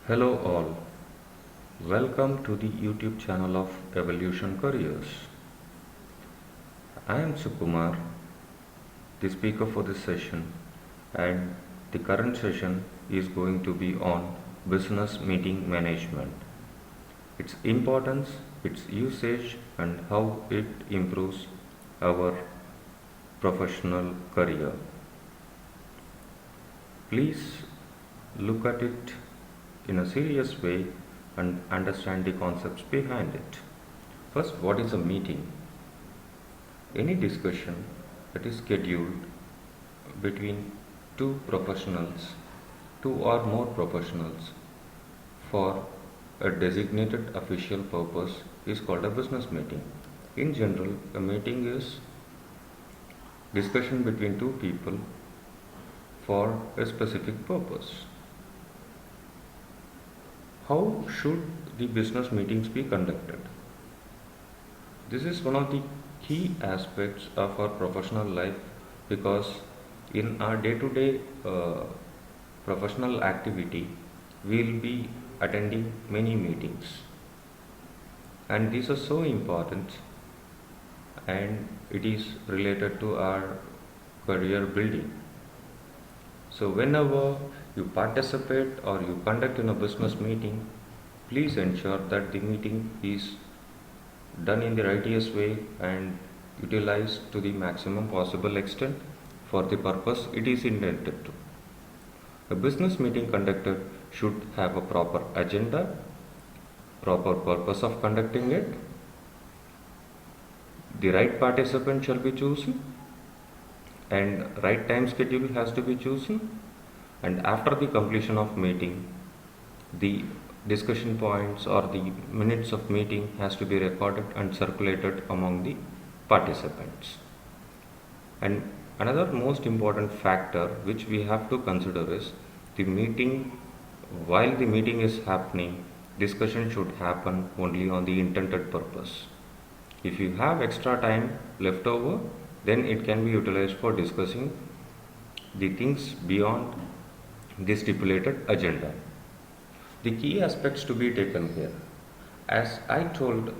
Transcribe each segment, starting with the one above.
Hello all, welcome to the YouTube channel of Evolution Careers. I am Sukumar, the speaker for this session, and the current session is going to be on business meeting management, its importance, its usage, and how it improves our professional career. Please look at it in a serious way and understand the concepts behind it. First, what is a meeting? Any discussion that is scheduled between two professionals, two or more professionals, for a designated official purpose is called a business meeting. In general, a meeting is discussion between two people for a specific purpose. How should the business meetings be conducted? This is one of the key aspects of our professional life because in our day-to-day professional activity, we will be attending many meetings, and these are so important and it is related to our career building. So whenever you participate or you conduct in a business meeting, please ensure that the meeting is done in the righteous way and utilized to the maximum possible extent for the purpose it is intended to. A business meeting conducted should have a proper agenda, proper purpose of conducting it, the right participant shall be chosen, and right time schedule has to be chosen, and after the completion of meeting, the discussion points or the minutes of meeting has to be recorded and circulated among the participants. And another most important factor which we have to consider is the meeting. While the meeting is happening, discussion should happen only on the intended purpose. If you have extra time left over, then it can be utilized for discussing the things beyond the stipulated agenda. The key aspects to be taken here, as I told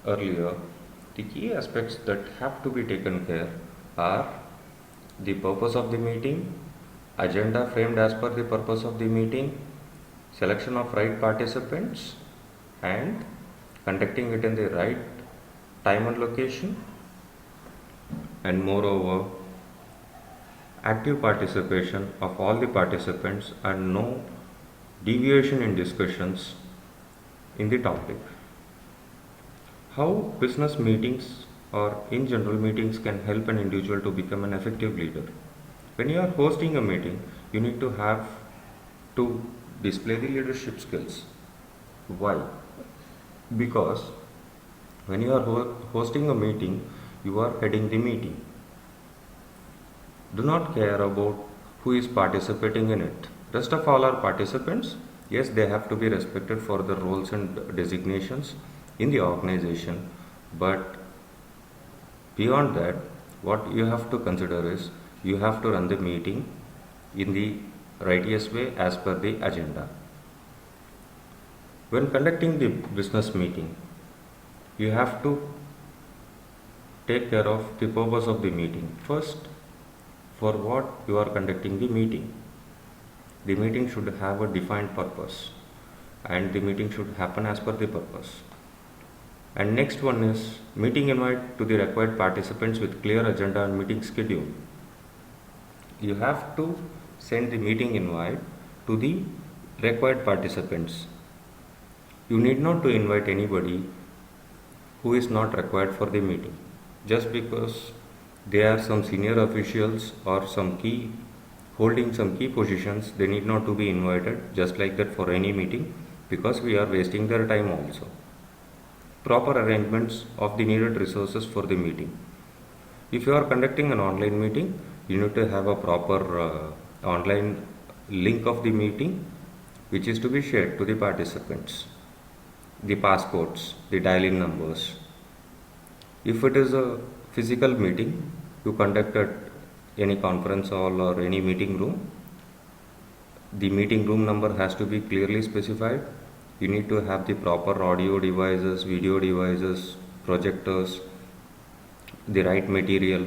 earlier, the key aspects that have to be taken care are the purpose of the meeting, agenda framed as per the purpose of the meeting, selection of right participants, and conducting it in the right time and location, and moreover active participation of all the participants and no deviation in discussions in the topic. How business meetings or in general meetings can help an individual to become an effective leader. When you are hosting a meeting, you need to have to display the leadership skills. Why? Because when you are hosting a meeting, you are heading the meeting. Do not care about who is participating in it. Rest of all are participants. Yes, they have to be respected for the roles and designations in the organization, but beyond that, what you have to consider is you have to run the meeting in the righteous way as per the agenda. When conducting the business meeting, you have to take care of the purpose of the meeting. First, for what you are conducting the meeting. The meeting should have a defined purpose and the meeting should happen as per the purpose. And next one is meeting invite to the required participants with clear agenda and meeting schedule. You have to send the meeting invite to the required participants. You need not to invite anybody who is not required for the meeting. Just because they are some senior officials or some key holding some key positions, they need not to be invited just like that for any meeting, because we are wasting their time also. Proper arrangements of the needed resources for the meeting. If you are conducting an online meeting, you need to have a proper online link of the meeting which is to be shared to the participants. The passports, the dial-in numbers. If it is a physical meeting, you conduct at any conference hall or any meeting room, The meeting room number has to be clearly specified. You need to have the proper audio devices, video devices, projectors, the right material,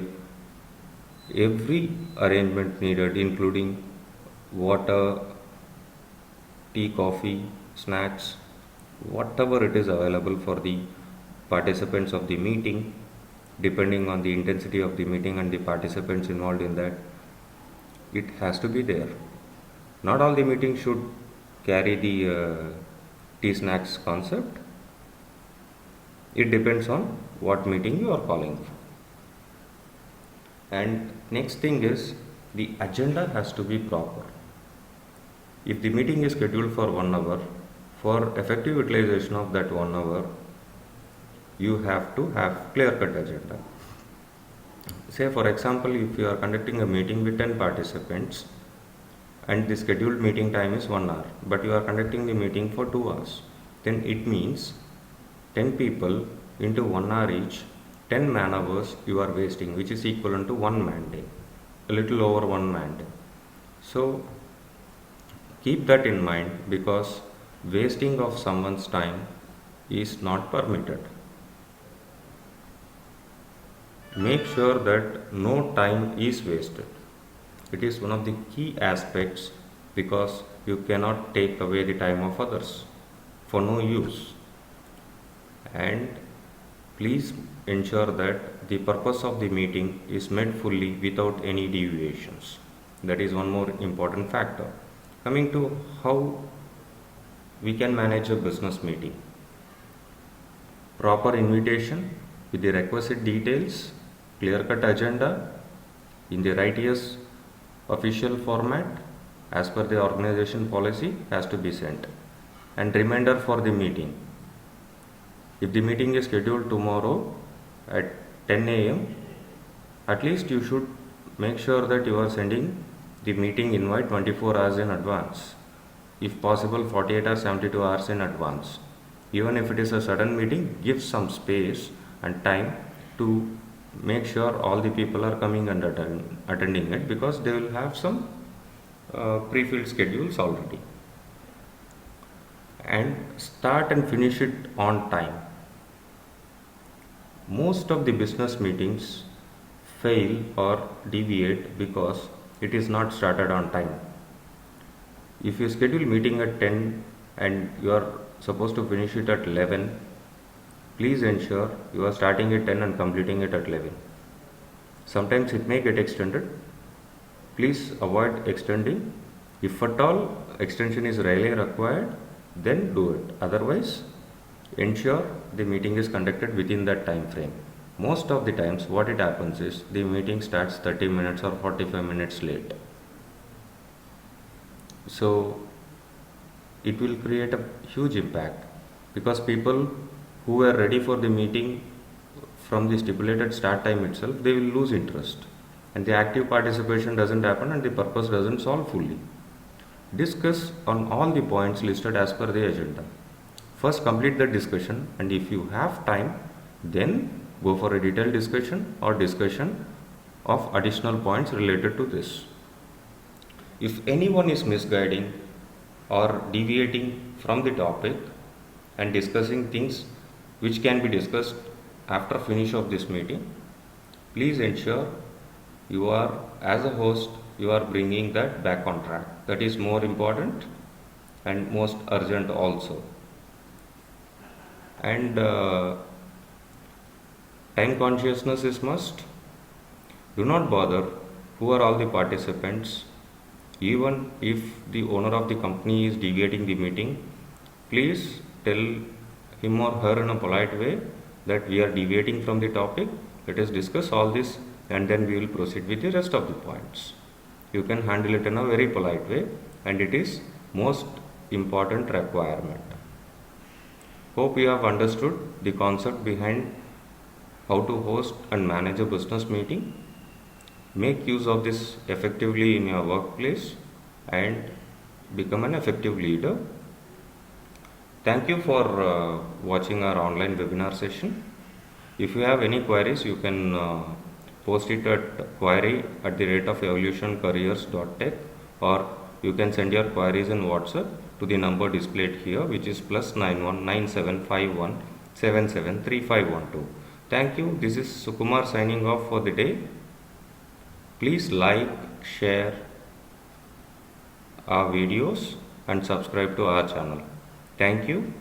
every arrangement needed, including water, tea, coffee, snacks, whatever it is available for the participants of the meeting, depending on the intensity of the meeting and the participants involved in that, it has to be there. Not all the meetings should carry the tea snacks concept. It depends on what meeting you are calling for. And next thing is the agenda has to be proper. If the meeting is scheduled for 1 hour, for effective utilization of that 1 hour, you have to have clear-cut agenda. Say for example, if you are conducting a meeting with 10 participants and the scheduled meeting time is 1 hour, but you are conducting the meeting for 2 hours, then it means 10 people into 1 hour each, 10 man hours you are wasting, which is equivalent to 1 man day, a little over 1 man day. So keep that in mind, because wasting of someone's time is not permitted. Make sure that no time is wasted. It is one of the key aspects, because you cannot take away the time of others for no use. And please ensure that the purpose of the meeting is met fully without any deviations. That is one more important factor. Coming to how we can manage a business meeting. Proper invitation with the requisite details, clear-cut agenda in the right year's official format as per the organization policy has to be sent, and reminder for the meeting. If the meeting is scheduled tomorrow at 10 a.m., at least you should make sure that you are sending the meeting invite 24 hours in advance. If possible, 48 or 72 hours in advance. Even if it is a sudden meeting, give some space and time to make sure all the people are coming and attending it, because they will have some pre-filled schedules already. And start and finish it on time. Most of the business meetings fail or deviate because it is not started on time. If you schedule meeting at 10 and you are supposed to finish it at 11, please ensure you are starting at 10 and completing it at 11. Sometimes it may get extended. Please avoid extending. If at all extension is rarely required, then do it. Otherwise, ensure the meeting is conducted within that time frame. Most of the times what it happens is the meeting starts 30 minutes or 45 minutes late. So it will create a huge impact, because people who are ready for the meeting from the stipulated start time itself, they will lose interest, and the active participation doesn't happen and the purpose doesn't solve fully. Discuss on all the points listed as per the agenda. First complete the discussion, and if you have time, then go for a detailed discussion or discussion of additional points related to this. If anyone is misguiding or deviating from the topic and discussing things which can be discussed after finish of this meeting, please ensure you are, as a host, you are bringing that back on track. That is more important and most urgent also. And time consciousness is must. Do not bother who are all the participants. Even if the owner of the company is deviating the meeting, please tell him or her in a polite way that we are deviating from the topic. Let us discuss all this and then we will proceed with the rest of the points. You can handle it in a very polite way, and it is most important requirement. Hope you have understood the concept behind how to host and manage a business meeting. Make use of this effectively in your workplace and become an effective leader. Thank you for watching our online webinar session. If you have any queries, you can post it at query@evolutioncareers.tech or you can send your queries in WhatsApp to the number displayed here, which is +919751773512. Thank you. This is Sukumar signing off for the day. Please like, share our videos and subscribe to our channel. Thank you.